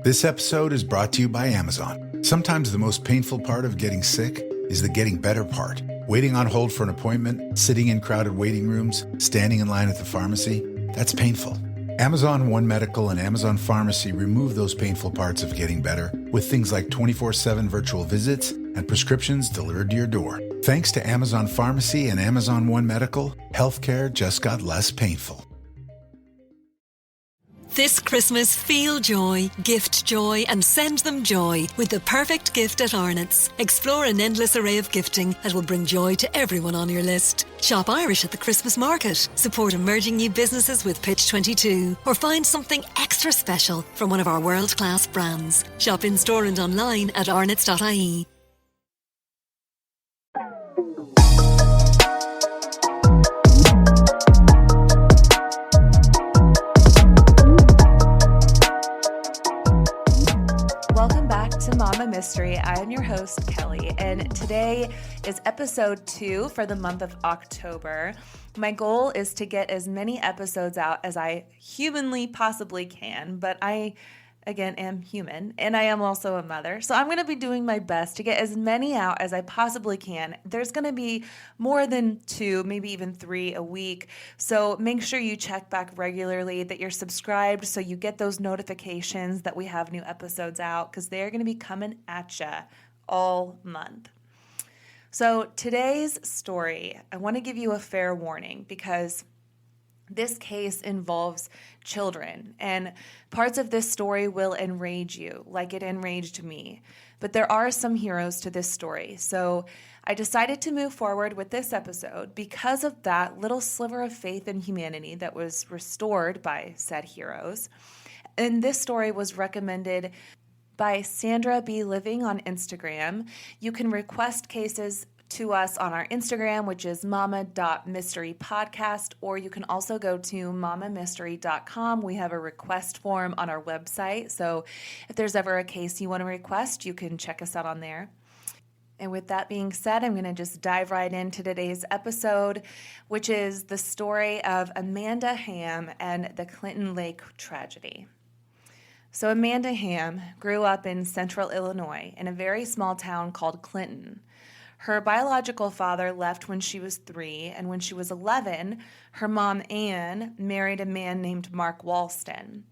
This episode is brought to you by Amazon. Sometimes the most painful part of getting sick is the getting better part. Waiting on hold for an appointment, sitting in crowded waiting rooms, standing in line at the pharmacy, that's painful. Amazon One Medical and Amazon Pharmacy remove those painful parts of getting better with things like 24/7 virtual visits and prescriptions delivered to your door. Thanks to Amazon Pharmacy and Amazon One Medical, healthcare just got less painful. This Christmas, feel joy, gift joy, and send them joy with the perfect gift at Arnott's. Explore an endless array of gifting that will bring joy to everyone on your list. Shop Irish at the Christmas market, support emerging new businesses with Pitch 22, or find something extra special from one of our world-class brands. Shop in-store and online at arnotts.ie. Mama Mystery. I am your host, Kelly, and today is episode 2 for the month of October. My goal is to get as many episodes out as I humanly possibly can, but I, again, am human, and I am also a mother, so I'm going to be doing my best to get as many out as I possibly can. There's going to be more than 2, maybe even 3 a week, so make sure you check back regularly, that you're subscribed so you get those notifications that we have new episodes out, because they're going to be coming at you all month. So today's story, I want to give you a fair warning, because this case involves children, and parts of this story will enrage you, like it enraged me. But there are some heroes to this story, so I decided to move forward with this episode because of that little sliver of faith in humanity that was restored by said heroes. And this story was recommended by Sandra B. Living on Instagram. You can request cases to us on our Instagram, which is mama.mysterypodcast, or you can also go to mamamystery.com. We have a request form on our website, so if there's ever a case you want to request, you can check us out on there. And with that being said, I'm going to just dive right into today's episode, which is the story of Amanda Hamm and the Clinton Lake tragedy. So Amanda Hamm grew up in central Illinois in a very small town called Clinton. Her biological father left when she was 3, and when she was 11, her mom, Anne, married a man named Mark Walston.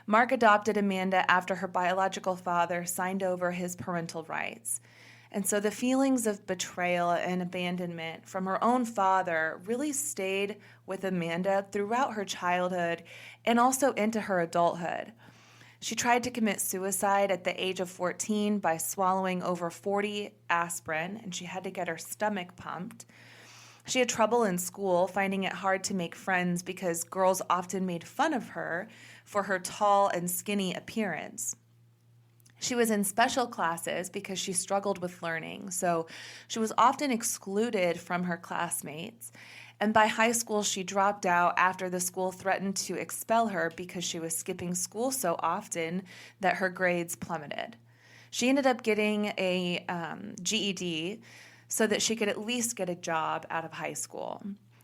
Mark adopted Amanda after her biological father signed over his parental rights. And so the feelings of betrayal and abandonment from her own father really stayed with Amanda throughout her childhood and also into her adulthood. She tried to commit suicide at the age of 14 by swallowing over 40 aspirin, and she had to get her stomach pumped. She had trouble in school, finding it hard to make friends because girls often made fun of her for her tall and skinny appearance. She was in special classes because she struggled with learning, so she was often excluded from her classmates. And by high school, she dropped out after the school threatened to expel her because she was skipping school so often that her grades plummeted. She ended up getting a GED so that she could at least get a job out of high school.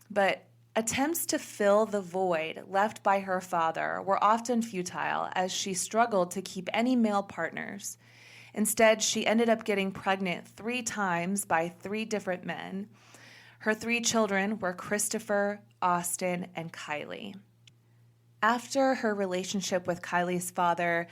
But attempts to fill the void left by her father were often futile, as she struggled to keep any male partners. Instead, she ended up getting pregnant 3 times by 3 different men. Her 3 children were Christopher, Austin, and Kylie. After her relationship with Kylie's father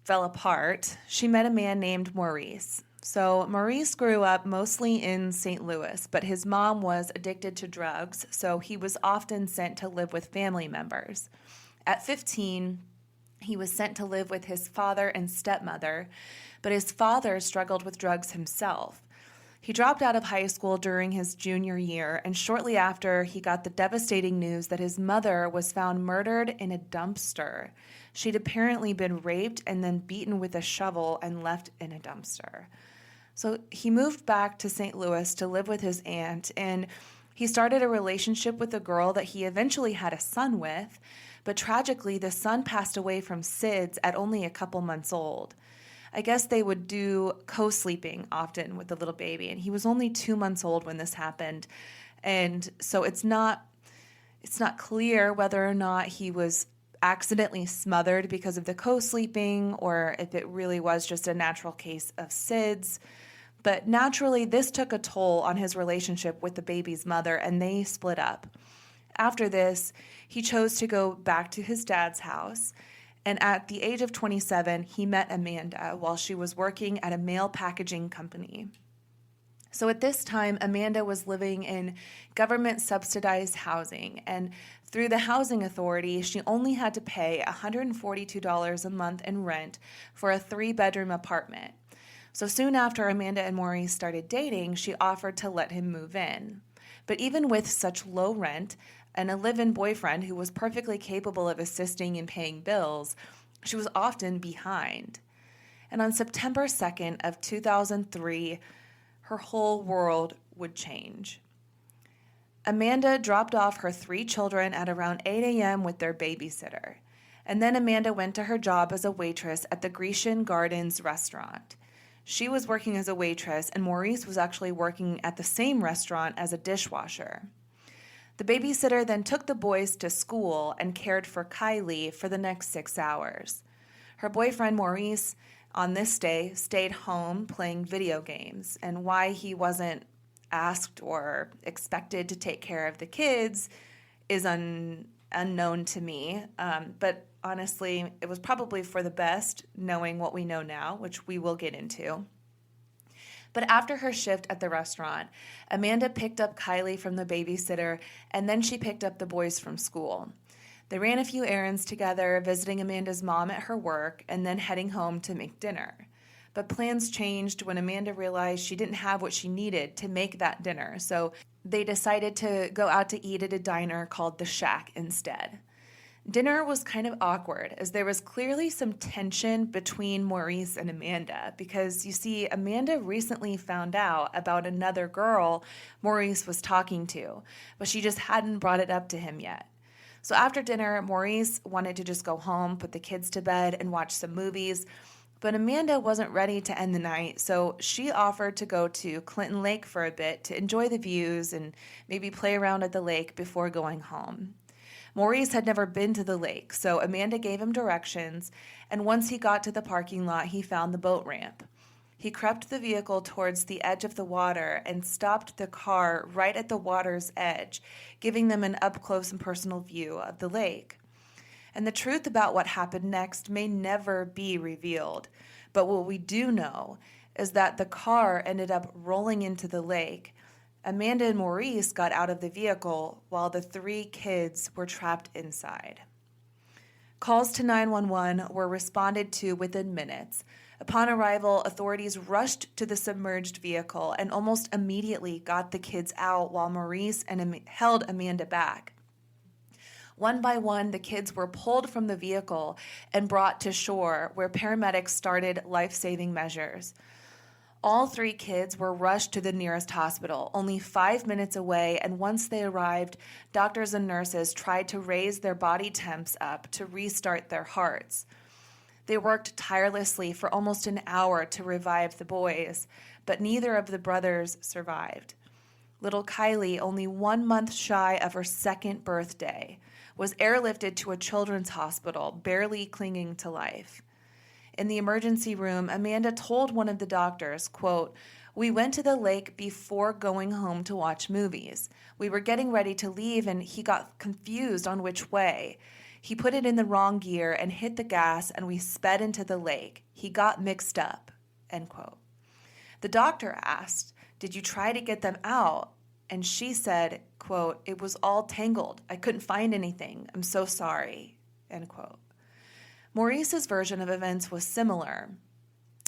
fell apart, she met a man named Maurice. So Maurice grew up mostly in St. Louis, but his mom was addicted to drugs, so he was often sent to live with family members. At 15, he was sent to live with his father and stepmother, but his father struggled with drugs himself. He dropped out of high school during his junior year, and shortly after, he got the devastating news that his mother was found murdered in a dumpster. She'd apparently been raped and then beaten with a shovel and left in a dumpster. So he moved back to St. Louis to live with his aunt, and he started a relationship with a girl that he eventually had a son with, but tragically, the son passed away from SIDS at only a couple months old. I guess they would do co-sleeping often with the little baby, and he was only 2 months old when this happened. And so it's not clear whether or not he was accidentally smothered because of the co-sleeping or if it really was just a natural case of SIDS. But naturally, this took a toll on his relationship with the baby's mother, and they split up. After this, he chose to go back to his dad's house, and at the age of 27, he met Amanda while she was working at a mail packaging company. So at this time, Amanda was living in government-subsidized housing, and through the housing authority, she only had to pay $142 a month in rent for a 3-bedroom apartment. So soon after Amanda and Maurice started dating, she offered to let him move in. But even with such low rent and a live-in boyfriend who was perfectly capable of assisting in paying bills, she was often behind. And on September 2nd of 2003, her whole world would change. Amanda dropped off her 3 children at around 8 a.m. with their babysitter. And then Amanda went to her job as a waitress at the Grecian Gardens restaurant. She was working as a waitress, and Maurice was actually working at the same restaurant as a dishwasher. The babysitter then took the boys to school and cared for Kylie for the next 6 hours. Her boyfriend, Maurice, on this day, stayed home playing video games, and why he wasn't asked or expected to take care of the kids is unknown to me, but honestly, it was probably for the best, knowing what we know now, which we will get into. But after her shift at the restaurant, Amanda picked up Kylie from the babysitter, and then she picked up the boys from school. They ran a few errands together, visiting Amanda's mom at her work, and then heading home to make dinner. But plans changed when Amanda realized she didn't have what she needed to make that dinner, so they decided to go out to eat at a diner called The Shack instead. Dinner was kind of awkward, as there was clearly some tension between Maurice and Amanda, because you see, Amanda recently found out about another girl Maurice was talking to, but she just hadn't brought it up to him yet. So after dinner, Maurice wanted to just go home, put the kids to bed, and watch some movies, but Amanda wasn't ready to end the night, so she offered to go to Clinton Lake for a bit to enjoy the views and maybe play around at the lake before going home. Maurice had never been to the lake, so Amanda gave him directions, and once he got to the parking lot, he found the boat ramp. He crept the vehicle towards the edge of the water and stopped the car right at the water's edge, giving them an up-close and personal view of the lake. And the truth about what happened next may never be revealed, but what we do know is that the car ended up rolling into the lake. Amanda and Maurice got out of the vehicle while the 3 kids were trapped inside. Calls to 911 were responded to within minutes. Upon arrival, authorities rushed to the submerged vehicle and almost immediately got the kids out while Maurice held Amanda back. One by one, the kids were pulled from the vehicle and brought to shore, where paramedics started life-saving measures. All 3 kids were rushed to the nearest hospital, only 5 minutes away, and once they arrived, doctors and nurses tried to raise their body temps up to restart their hearts. They worked tirelessly for almost an hour to revive the boys, but neither of the brothers survived. Little Kylie, only 1 month shy of her 2nd birthday, was airlifted to a children's hospital, barely clinging to life. In the emergency room, Amanda told one of the doctors, quote, "We went to the lake before going home to watch movies. We were getting ready to leave and he got confused on which way. He put it in the wrong gear and hit the gas and we sped into the lake. He got mixed up," end quote. The doctor asked, "Did you try to get them out?" And she said, quote, "It was all tangled. I couldn't find anything. I'm so sorry," end quote. Maurice's version of events was similar.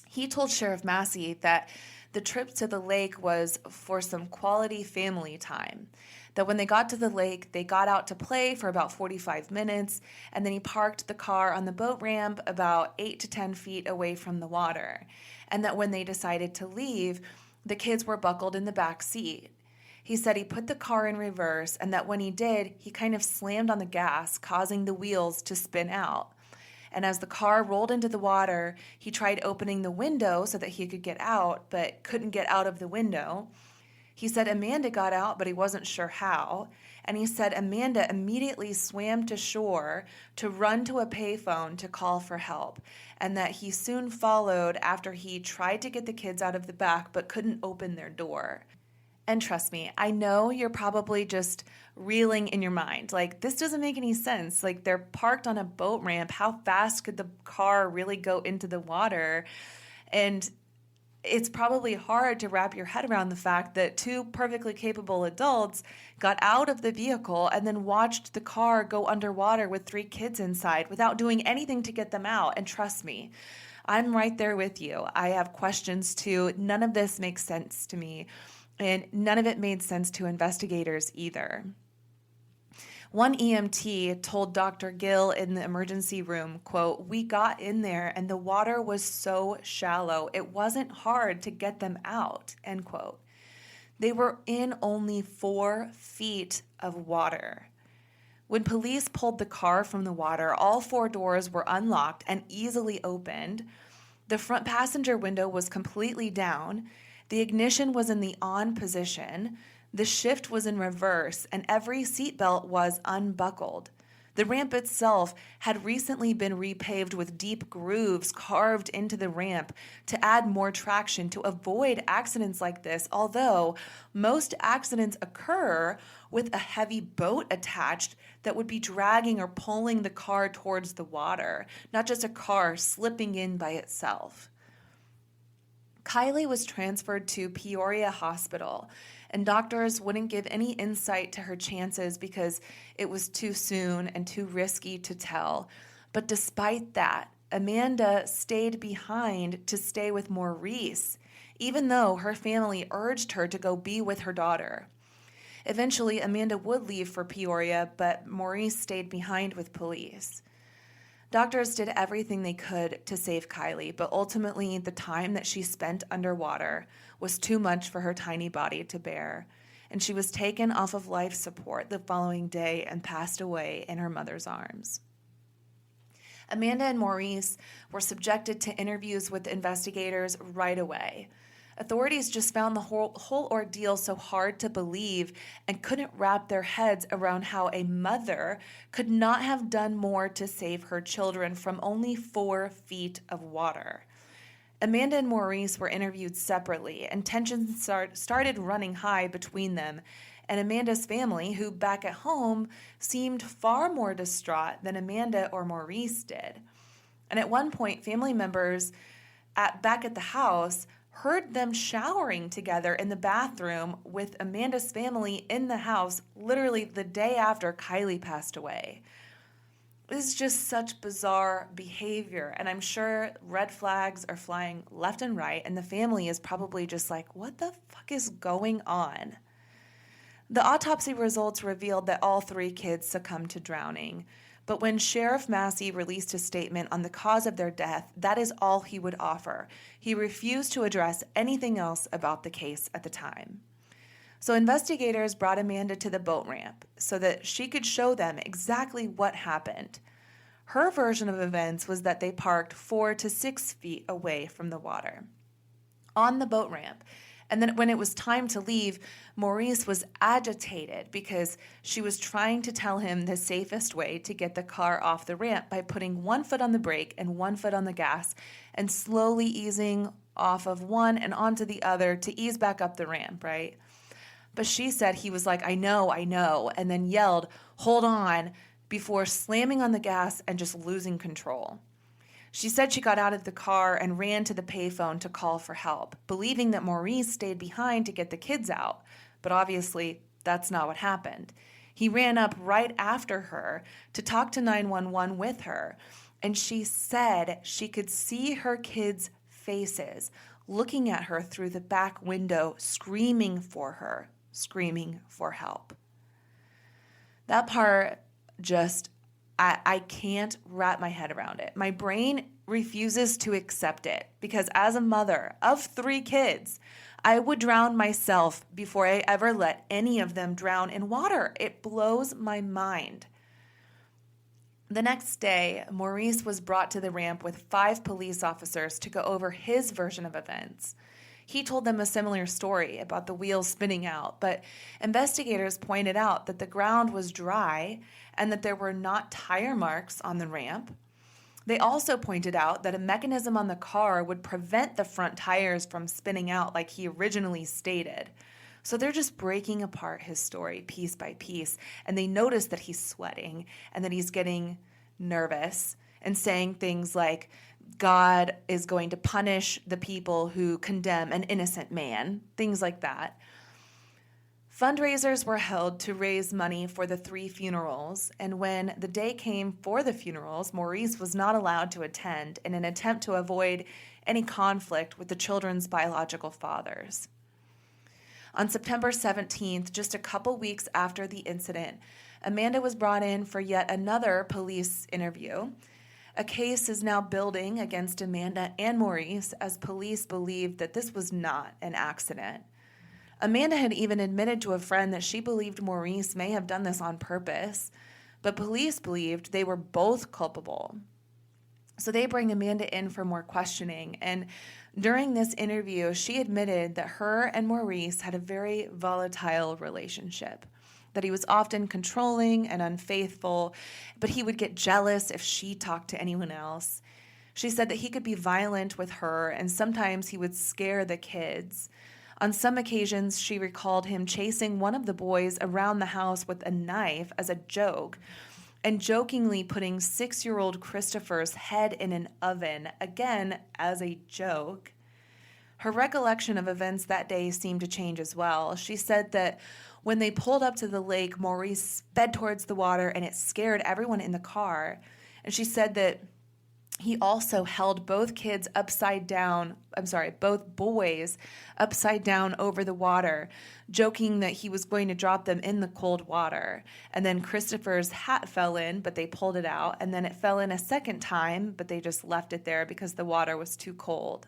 He told Sheriff Massey that the trip to the lake was for some quality family time, that when they got to the lake, they got out to play for about 45 minutes, and then he parked the car on the boat ramp about 8 to 10 feet away from the water, and that when they decided to leave, the kids were buckled in the back seat. He said he put the car in reverse, and that when he did, he kind of slammed on the gas, causing the wheels to spin out. And as the car rolled into the water, he tried opening the window so that he could get out, but couldn't get out of the window. He said Amanda got out, but he wasn't sure how. And he said Amanda immediately swam to shore to run to a payphone to call for help, and that he soon followed after he tried to get the kids out of the back but couldn't open their door. And trust me, I know you're probably just reeling in your mind. Like, this doesn't make any sense. Like, they're parked on a boat ramp. How fast could the car really go into the water? And it's probably hard to wrap your head around the fact that two perfectly capable adults got out of the vehicle and then watched the car go underwater with 3 kids inside without doing anything to get them out. And trust me, I'm right there with you. I have questions too. None of this makes sense to me. And none of it made sense to investigators either. One EMT told Dr. Gill in the emergency room, quote, "We got in there and the water was so shallow, it wasn't hard to get them out," end quote. They were in only 4 feet of water. When police pulled the car from the water, all 4 doors were unlocked and easily opened. The front passenger window was completely down. The ignition was in the on position, the shift was in reverse, and every seatbelt was unbuckled. The ramp itself had recently been repaved with deep grooves carved into the ramp to add more traction to avoid accidents like this, although most accidents occur with a heavy boat attached that would be dragging or pulling the car towards the water, not just a car slipping in by itself. Kylie was transferred to Peoria Hospital, and doctors wouldn't give any insight to her chances because it was too soon and too risky to tell. But despite that, Amanda stayed behind to stay with Maurice, even though her family urged her to go be with her daughter. Eventually, Amanda would leave for Peoria, but Maurice stayed behind with police. Doctors did everything they could to save Kylie, but ultimately the time that she spent underwater was too much for her tiny body to bear, and she was taken off of life support the following day and passed away in her mother's arms. Amanda and Maurice were subjected to interviews with investigators right away. Authorities just found the whole ordeal so hard to believe and couldn't wrap their heads around how a mother could not have done more to save her children from only 4 feet of water. Amanda and Maurice were interviewed separately, and tensions started running high between them, and Amanda's family, who back at home seemed far more distraught than Amanda or Maurice did. And at one point, family members back at the house heard them showering together in the bathroom with Amanda's family in the house literally the day after Kylie passed away. This is just such bizarre behavior, and I'm sure red flags are flying left and right, and the family is probably just like, what the fuck is going on? The autopsy results revealed that all 3 kids succumbed to drowning. But when Sheriff Massey released a statement on the cause of their death, that is all he would offer. He refused to address anything else about the case at the time. So investigators brought Amanda to the boat ramp so that she could show them exactly what happened. Her version of events was that they parked 4 to 6 feet away from the water on the boat ramp. And then when it was time to leave, Maurice was agitated because she was trying to tell him the safest way to get the car off the ramp by putting 1 foot on the brake and 1 foot on the gas and slowly easing off of one and onto the other to ease back up the ramp, right? But she said he was like, I know, and then yelled, "Hold on," before slamming on the gas and just losing control. She said she got out of the car and ran to the payphone to call for help, believing that Maurice stayed behind to get the kids out. But obviously, that's not what happened. He ran up right after her to talk to 911 with her, and she said she could see her kids' faces looking at her through the back window, screaming for her, screaming for help. That part just... I can't wrap my head around it. My brain refuses to accept it because as a mother of 3 kids, I would drown myself before I ever let any of them drown in water. It blows my mind. The next day, Maurice was brought to the ramp with 5 police officers to go over his version of events. He told them a similar story about the wheels spinning out, but investigators pointed out that the ground was dry and that there were not tire marks on the ramp. They also pointed out that a mechanism on the car would prevent the front tires from spinning out like he originally stated. So they're just breaking apart his story piece by piece, and they notice that he's sweating and that he's getting nervous and saying things like, God is going to punish the people who condemn an innocent man, things like that. Fundraisers were held to raise money for the 3 funerals, and when the day came for the funerals, Maurice was not allowed to attend in an attempt to avoid any conflict with the children's biological fathers. On September 17th, just a couple weeks after the incident, Amanda was brought in for yet another police interview. A case is now building against Amanda and Maurice as police believe that this was not an accident. Amanda had even admitted to a friend that she believed Maurice may have done this on purpose, but police believed they were both culpable. So they bring Amanda in for more questioning, and during this interview, she admitted that her and Maurice had a very volatile relationship, that he was often controlling and unfaithful, but he would get jealous if she talked to anyone else. She said that he could be violent with her, and sometimes he would scare the kids. On some occasions, she recalled him chasing one of the boys around the house with a knife as a joke, and jokingly putting 6-year-old Christopher's head in an oven, again as a joke. Her recollection of events that day seemed to change as well. She said that when they pulled up to the lake, Maurice sped towards the water and it scared everyone in the car. And she said that he also held both boys upside down over the water, joking that he was going to drop them in the cold water. And then Christopher's hat fell in, but they pulled it out. And then it fell in a second time, but they just left it there because the water was too cold.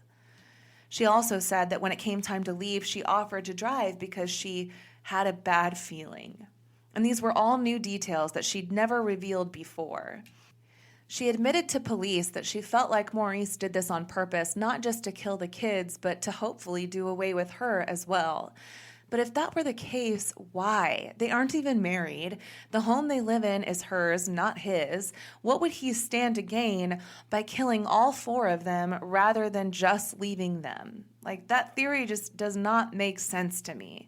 She also said that when it came time to leave, she offered to drive because she had a bad feeling. And these were all new details that she'd never revealed before. She admitted to police that she felt like Maurice did this on purpose, not just to kill the kids, but to hopefully do away with her as well. But if that were the case, why? They aren't even married. The home they live in is hers, not his. What would he stand to gain by killing all 4 of them rather than just leaving them? Like, that theory just does not make sense to me.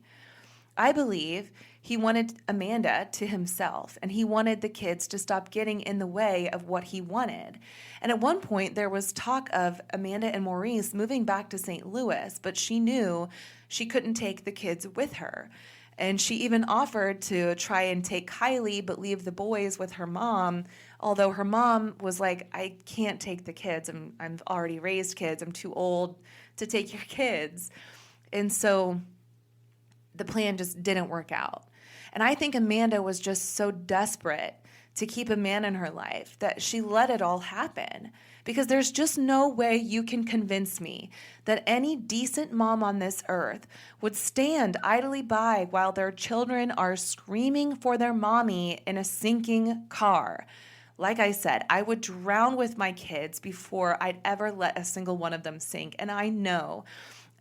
I believe he wanted Amanda to himself, and he wanted the kids to stop getting in the way of what he wanted. And at one point, there was talk of Amanda and Maurice moving back to St. Louis, but she knew she couldn't take the kids with her. And she even offered to try and take Kylie, but leave the boys with her mom, although her mom was like, I can't take the kids. I've already raised kids. I'm too old to take your kids. And so the plan just didn't work out. And I think Amanda was just so desperate to keep a man in her life that she let it all happen. Because there's just no way you can convince me that any decent mom on this earth would stand idly by while their children are screaming for their mommy in a sinking car. Like I said, I would drown with my kids before I'd ever let a single one of them sink. And I know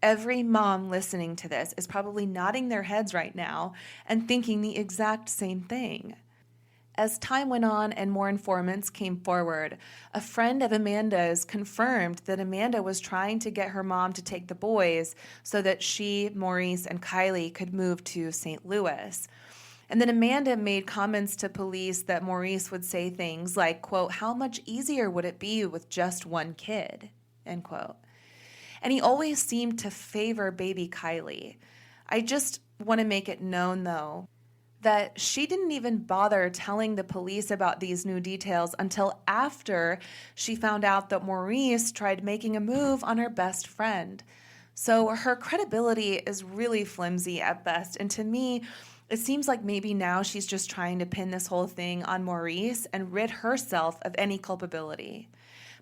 every mom listening to this is probably nodding their heads right now and thinking the exact same thing. As time went on and more informants came forward, a friend of Amanda's confirmed that Amanda was trying to get her mom to take the boys so that she, Maurice, and Kylie could move to St. Louis. And then Amanda made comments to police that Maurice would say things like, quote, how much easier would it be with just one kid, end quote. And he always seemed to favor baby Kylie. I just want to make it known, though, that she didn't even bother telling the police about these new details until after she found out that Maurice tried making a move on her best friend. So her credibility is really flimsy at best. And to me, it seems like maybe now she's just trying to pin this whole thing on Maurice and rid herself of any culpability.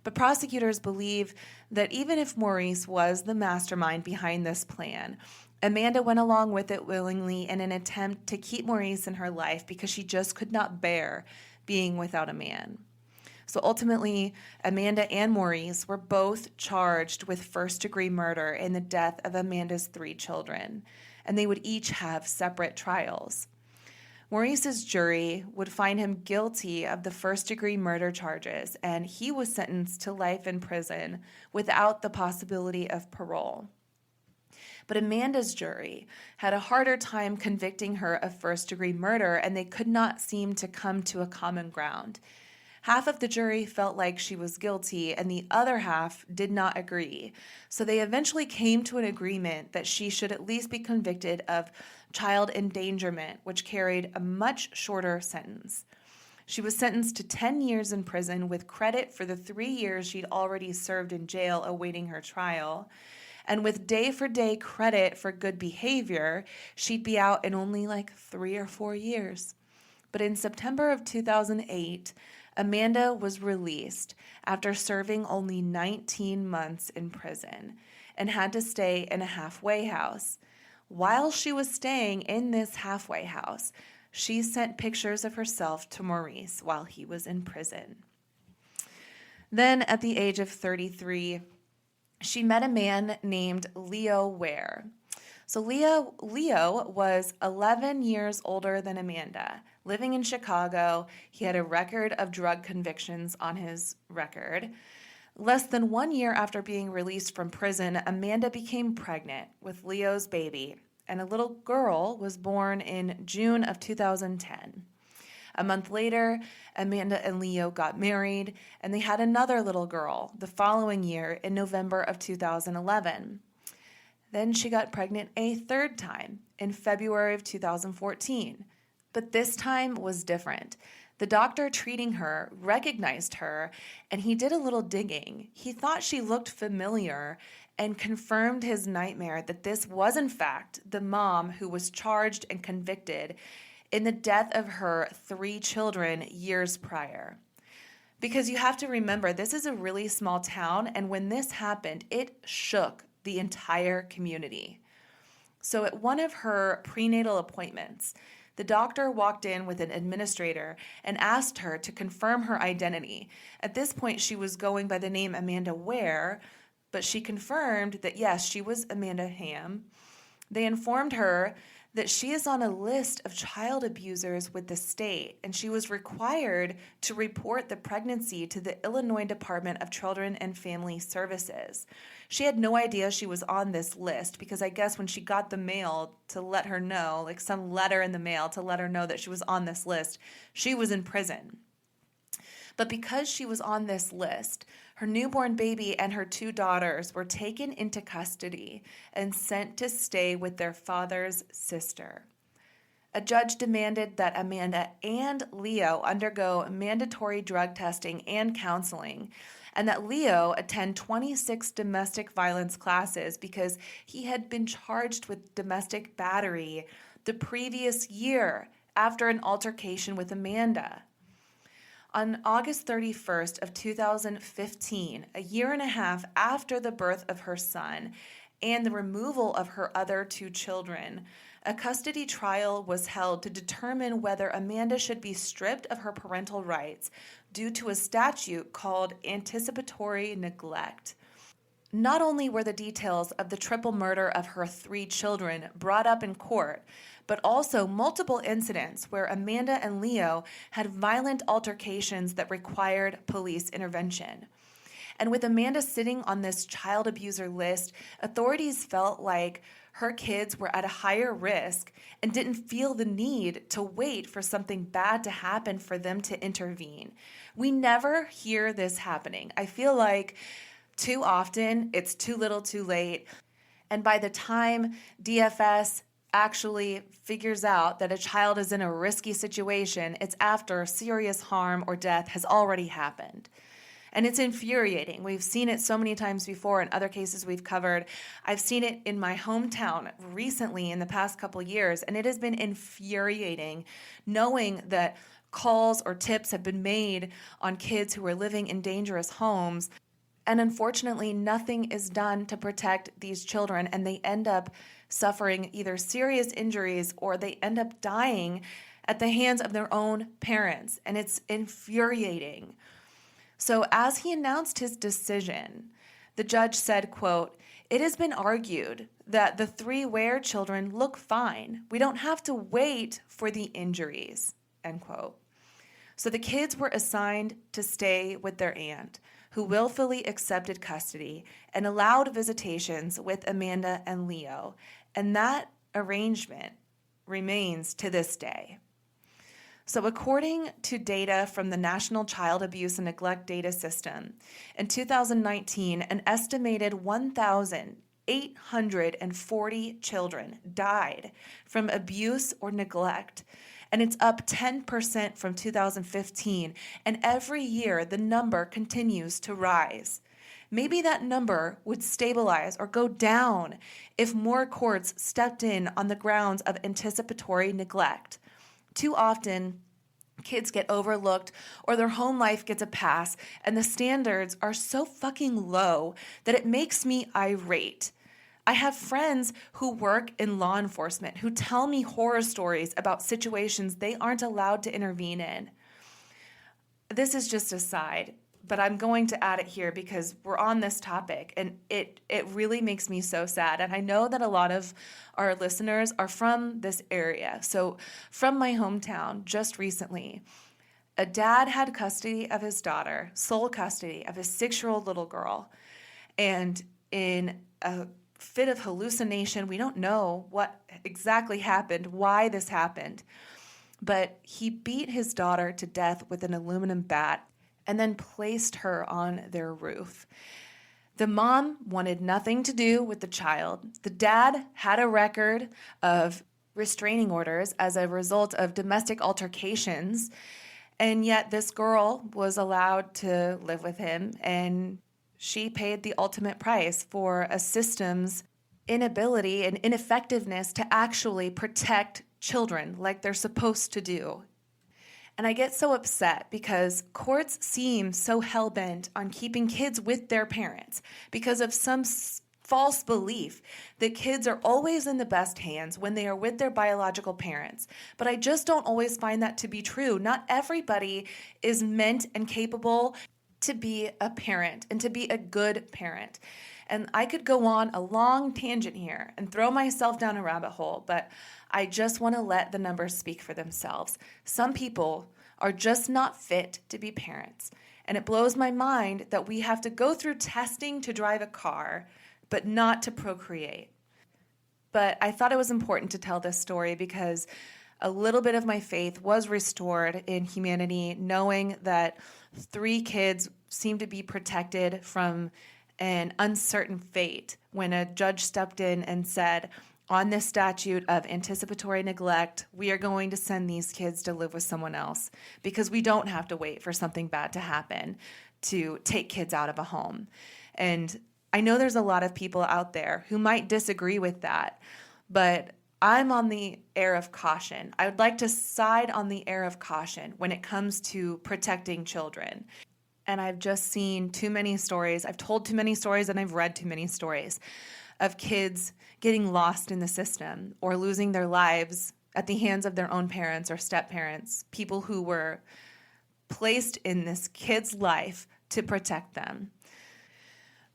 But prosecutors believe that even if Maurice was the mastermind behind this plan, Amanda went along with it willingly in an attempt to keep Maurice in her life because she just could not bear being without a man. So ultimately, Amanda and Maurice were both charged with first-degree murder in the death of Amanda's 3 children, and they would each have separate trials. Maurice's jury would find him guilty of the first-degree murder charges, and he was sentenced to life in prison without the possibility of parole. But Amanda's jury had a harder time convicting her of first-degree murder, and they could not seem to come to a common ground. Half of the jury felt like she was guilty, and the other half did not agree. So they eventually came to an agreement that she should at least be convicted of child endangerment, which carried a much shorter sentence. She was sentenced to 10 years in prison with credit for the 3 years she'd already served in jail awaiting her trial. And with day-for-day credit for good behavior, she'd be out in only like 3 or 4 years. But in September of 2008, Amanda was released after serving only 19 months in prison and had to stay in a halfway house. While she was staying in this halfway house, she sent pictures of herself to Maurice while he was in prison. Then, at the age of 33, she met a man named Leo Ware. So Leo was 11 years older than Amanda. Living in Chicago, he had a record of drug convictions on his record. Less than 1 year after being released from prison, Amanda became pregnant with Leo's baby, and a little girl was born in June of 2010. A month later, Amanda and Leo got married, and they had another little girl the following year in November of 2011. Then she got pregnant a third time in February of 2014. But this time was different. The doctor treating her recognized her, and he did a little digging. He thought she looked familiar and confirmed his nightmare that this was, in fact, the mom who was charged and convicted in the death of her 3 children years prior. Because you have to remember, this is a really small town, and when this happened, it shook the entire community. So at one of her prenatal appointments, the doctor walked in with an administrator and asked her to confirm her identity. At this point, she was going by the name Amanda Ware, but she confirmed that, yes, she was Amanda Hamm. They informed her that she is on a list of child abusers with the state, and she was required to report the pregnancy to the Illinois Department of Children and Family Services. She had no idea she was on this list because I guess when she got the mail to let her know, like some letter in the mail to let her know that she was on this list, she was in prison. But because she was on this list, her newborn baby and her 2 daughters were taken into custody and sent to stay with their father's sister. A judge demanded that Amanda and Leo undergo mandatory drug testing and counseling, and that Leo attend 26 domestic violence classes because he had been charged with domestic battery the previous year after an altercation with Amanda. On August 31st of 2015, a year and a half after the birth of her son and the removal of her other 2 children, a custody trial was held to determine whether Amanda should be stripped of her parental rights due to a statute called anticipatory neglect. Not only were the details of the triple murder of her 3 children brought up in court, but also multiple incidents where Amanda and Leo had violent altercations that required police intervention. And with Amanda sitting on this child abuser list, authorities felt like her kids were at a higher risk and didn't feel the need to wait for something bad to happen for them to intervene. We never hear this happening. I feel like too often it's too little too late. And by the time DFS actually figures out that a child is in a risky situation, it's after serious harm or death has already happened. And it's infuriating. We've seen it so many times before in other cases we've covered. I've seen it in my hometown recently in the past couple years, and it has been infuriating knowing that calls or tips have been made on kids who are living in dangerous homes. And unfortunately, nothing is done to protect these children, and they end up suffering either serious injuries or they end up dying at the hands of their own parents. And it's infuriating. So as he announced his decision, the judge said, quote, "It has been argued that the 3 Ware children look fine. We don't have to wait for the injuries," end quote. So the kids were assigned to stay with their aunt, who willfully accepted custody and allowed visitations with Amanda and Leo. And that arrangement remains to this day. So according to data from the National Child Abuse and Neglect Data System, in 2019, an estimated 1,840 children died from abuse or neglect, and it's up 10% from 2015, and every year the number continues to rise. Maybe that number would stabilize or go down if more courts stepped in on the grounds of anticipatory neglect. Too often, kids get overlooked or their home life gets a pass, and the standards are so fucking low that it makes me irate. I have friends who work in law enforcement who tell me horror stories about situations they aren't allowed to intervene in. This is just a side, but I'm going to add it here because we're on this topic, and it really makes me so sad. And I know that a lot of our listeners are from this area. So from my hometown, just recently, a dad had custody of his daughter, sole custody of his 6-year-old little girl. And in a fit of hallucination, we don't know what exactly happened, why this happened, but he beat his daughter to death with an aluminum bat and then placed her on their roof. The mom wanted nothing to do with the child. The dad had a record of restraining orders as a result of domestic altercations, and yet this girl was allowed to live with him, and she paid the ultimate price for a system's inability and ineffectiveness to actually protect children like they're supposed to do. And I get so upset because courts seem so hell-bent on keeping kids with their parents because of some false belief that kids are always in the best hands when they are with their biological parents. But I just don't always find that to be true. Not everybody is meant and capable to be a parent and to be a good parent. And I could go on a long tangent here and throw myself down a rabbit hole, but I just want to let the numbers speak for themselves. Some people are just not fit to be parents. And it blows my mind that we have to go through testing to drive a car, but not to procreate. But I thought it was important to tell this story because a little bit of my faith was restored in humanity, knowing that 3 kids seem to be protected from an uncertain fate when a judge stepped in and said, on this statute of anticipatory neglect, we are going to send these kids to live with someone else because we don't have to wait for something bad to happen to take kids out of a home. And I know there's a lot of people out there who might disagree with that, but I'm on the air of caution. I would like to side on the air of caution when it comes to protecting children. And I've just seen too many stories. I've told too many stories and I've read too many stories of kids getting lost in the system or losing their lives at the hands of their own parents or step-parents, people who were placed in this kid's life to protect them.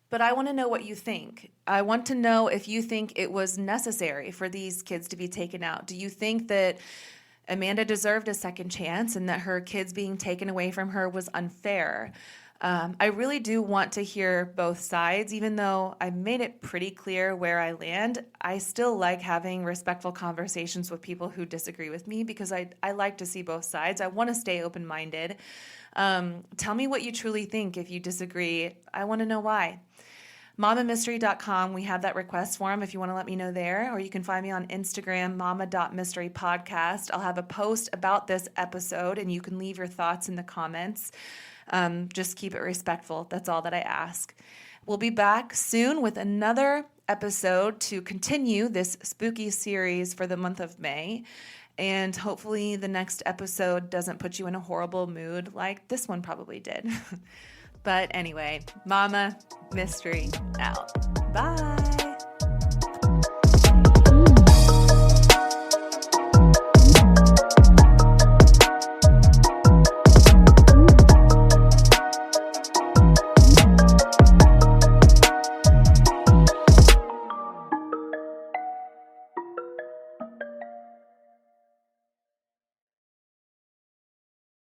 But I want to know what you think. I want to know if you think it was necessary for these kids to be taken out. Do you think that Amanda deserved a second chance and that her kids being taken away from her was unfair? I really do want to hear both sides. Even though I made it pretty clear where I land, I still like having respectful conversations with people who disagree with me because I like to see both sides. I want to stay open-minded. Tell me what you truly think if you disagree. I want to know why. MamaMystery.com, we have that request form if you want to let me know there, or you can find me on Instagram, mama.mysterypodcast. I'll have a post about this episode, and you can leave your thoughts in the comments. Just keep it respectful. That's all that I ask. We'll be back soon with another episode to continue this spooky series for the month of May. And hopefully the next episode doesn't put you in a horrible mood like this one probably did. But anyway, Mama Mystery out. Bye.